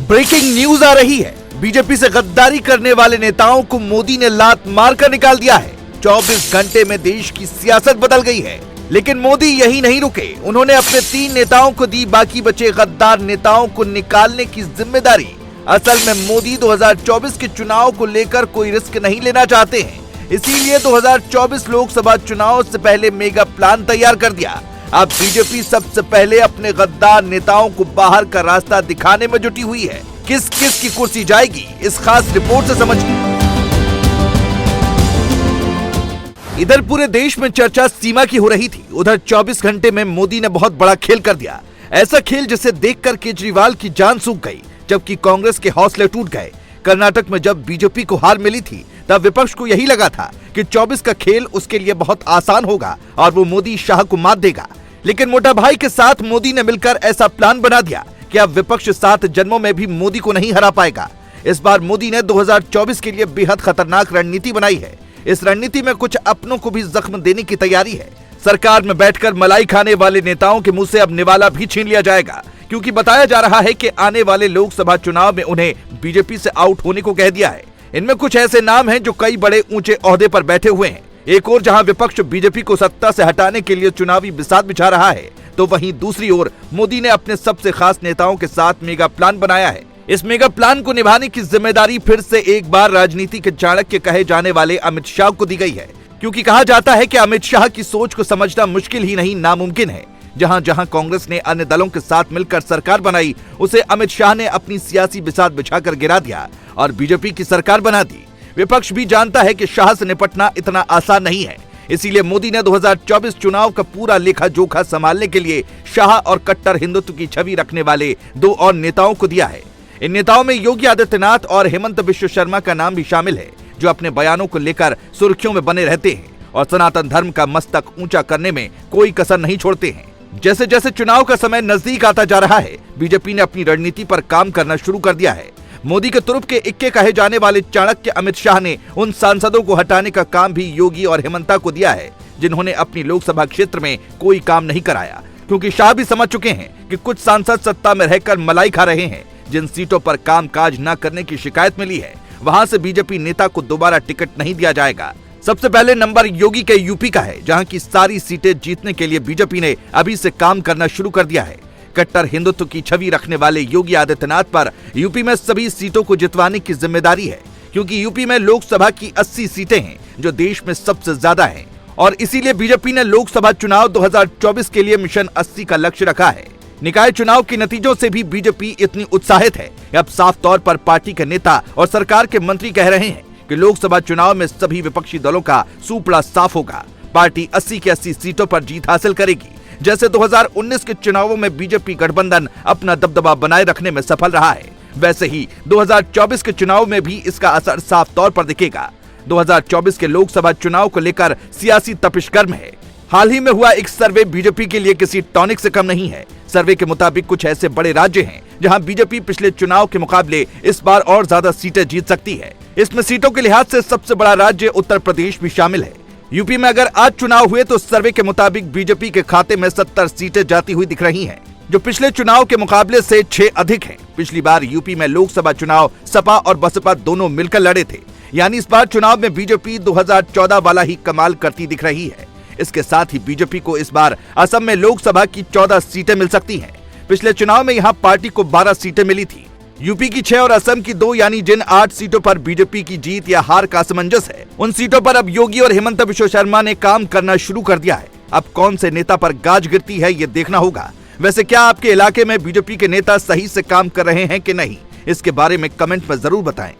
Breaking news आ रही है। BJP से गद्दारी करने वाले नेताओं को मोदी ने लात मारकर निकाल दिया है। 24 घंटे में देश की सियासत बदल गई है। लेकिन मोदी यही नहीं रुके, उन्होंने अपने 3 नेताओं को दी बाकी बचे गद्दार नेताओं को निकालने की जिम्मेदारी। असल में मोदी 2024 के चुनाव को लेकर कोई रिस्क नहीं लेना चाहते हैं, इसीलिए 2024 लोकसभा चुनाव से पहले मेगा प्लान तैयार कर दिया। अब बीजेपी सबसे पहले अपने गद्दार नेताओं को बाहर का रास्ता दिखाने में जुटी हुई है। किस किस की कुर्सी जाएगी, इस खास रिपोर्ट से समझिए। इधर पूरे देश में चर्चा सीमा की हो रही थी, उधर 24 घंटे में मोदी ने बहुत बड़ा खेल कर दिया। ऐसा खेल जिसे देखकर केजरीवाल की जान सूख गई, जबकि कांग्रेस के हौसले टूट गए। कर्नाटक में जब बीजेपी को हार मिली थी तब विपक्ष को यही लगा था कि 24 का खेल उसके लिए बहुत आसान होगा और वो मोदी शाह को मात देगा। लेकिन मोटा भाई के साथ मोदी ने मिलकर ऐसा प्लान बना दिया कि अब विपक्ष 7 जन्मों में भी मोदी को नहीं हरा पाएगा। इस बार मोदी ने 2024 के लिए बेहद खतरनाक रणनीति बनाई है। इस रणनीति में कुछ अपनों को भी जख्म देने की तैयारी है। सरकार में बैठकर मलाई खाने वाले नेताओं के मुंह से अब निवाला भी छीन लिया जाएगा, क्योंकि बताया जा रहा है कि आने वाले लोकसभा चुनाव में उन्हें बीजेपी से आउट होने को कह दिया है। इनमें कुछ ऐसे नाम हैं जो कई बड़े ऊंचे ओहदे पर बैठे हुए हैं। एक ओर जहां विपक्ष बीजेपी को सत्ता से हटाने के लिए चुनावी बिसात बिछा रहा है, तो वहीं दूसरी ओर मोदी ने अपने सबसे खास नेताओं के साथ मेगा प्लान बनाया है। इस मेगा प्लान को निभाने की जिम्मेदारी फिर से एक बार राजनीति के चाणक्य कहे जाने वाले अमित शाह को दी गई है, क्योंकि कहा जाता है कि अमित शाह की सोच को समझना मुश्किल ही नहीं नामुमकिन है। जहां जहां कांग्रेस ने अन्य दलों के साथ मिलकर सरकार बनाई, उसे अमित शाह ने अपनी सियासी बिसात बिछाकर गिरा दिया और बीजेपी की सरकार बना दी। विपक्ष भी जानता है कि शाह से निपटना इतना आसान नहीं है, इसीलिए मोदी ने 2024 चुनाव का पूरा लेखा जोखा संभालने के लिए शाह और कट्टर हिंदुत्व की छवि रखने वाले 2 और नेताओं को दिया है। इन नेताओं में योगी आदित्यनाथ और हेमंत बिश्व शर्मा का नाम भी शामिल है, जो अपने बयानों को लेकर सुर्खियों में बने रहते हैं और सनातन धर्म का मस्तक ऊंचा करने में कोई कसर नहीं छोड़ते हैं। जैसे जैसे चुनाव का समय नजदीक आता जा रहा है, बीजेपी ने अपनी रणनीति पर काम करना शुरू कर दिया है। मोदी के तुरुप के इक्के कहे जाने वाले चाणक्य अमित शाह ने उन सांसदों को हटाने का काम भी योगी और हेमंता को दिया है, जिन्होंने अपनी लोकसभा क्षेत्र में कोई काम नहीं कराया, क्योंकि शाह भी समझ चुके हैं कि कुछ सांसद सत्ता में रहकर मलाई खा रहे हैं। जिन सीटों पर कामकाज न करने की शिकायत मिली है, वहां से बीजेपी नेता को दोबारा टिकट नहीं दिया जाएगा। सबसे पहले नंबर योगी के यूपी का है, जहां की सारी सीटें जीतने के लिए बीजेपी ने अभी से काम करना शुरू कर दिया है। कट्टर हिंदुत्व की छवि रखने वाले योगी आदित्यनाथ पर यूपी में सभी सीटों को जितवाने की जिम्मेदारी है, क्योंकि यूपी में लोकसभा की 80 सीटें हैं, जो देश में सबसे ज्यादा हैं, और इसीलिए बीजेपी ने लोकसभा चुनाव 2024 के लिए मिशन 80 का लक्ष्य रखा है। निकाय चुनाव के नतीजों से भी बीजेपी इतनी उत्साहित है कि अब साफ तौर पर पार्टी के नेता और सरकार के मंत्री कह रहे हैं कि लोकसभा चुनाव में सभी विपक्षी दलों का सूपड़ा साफ होगा। पार्टी 80 की 80 सीटों पर जीत हासिल करेगी। जैसे 2019 के चुनावों में बीजेपी गठबंधन अपना दबदबा बनाए रखने में सफल रहा है, वैसे ही 2024 के चुनाव में भी इसका असर साफ तौर पर दिखेगा। 2024 के लोकसभा चुनाव को लेकर सियासी तपिश गर्म है। हाल ही में हुआ एक सर्वे बीजेपी के लिए किसी टॉनिक से कम नहीं है। सर्वे के मुताबिक कुछ ऐसे बड़े राज्य हैं जहां बीजेपी पिछले चुनाव के मुकाबले इस बार और ज्यादा सीटें जीत सकती है। इसमें सीटों के लिहाज से सबसे बड़ा राज्य उत्तर प्रदेश भी शामिल है। यूपी में अगर आज चुनाव हुए तो सर्वे के मुताबिक बीजेपी के खाते में 70 सीटें जाती हुई दिख रही हैं, जो पिछले चुनाव के मुकाबले से 6 अधिक हैं। पिछली बार यूपी में लोकसभा चुनाव सपा और बसपा दोनों मिलकर लड़े थे, यानी इस बार चुनाव में बीजेपी 2014 वाला ही कमाल करती दिख रही है। इसके साथ ही बीजेपी को इस बार असम में लोकसभा की 14 सीटें मिल सकती हैं। पिछले चुनाव में यहां पार्टी को 12 सीटें मिली थी। यूपी की 6 और असम की 2, यानी जिन 8 सीटों पर बीजेपी की जीत या हार का असमंजस है, उन सीटों पर अब योगी और हेमंत बिश्व शर्मा ने काम करना शुरू कर दिया है। अब कौन से नेता पर गाज गिरती है, ये देखना होगा। वैसे क्या आपके इलाके में बीजेपी के नेता सही से काम कर रहे हैं कि नहीं, इसके बारे में कमेंट में जरूर बताएं।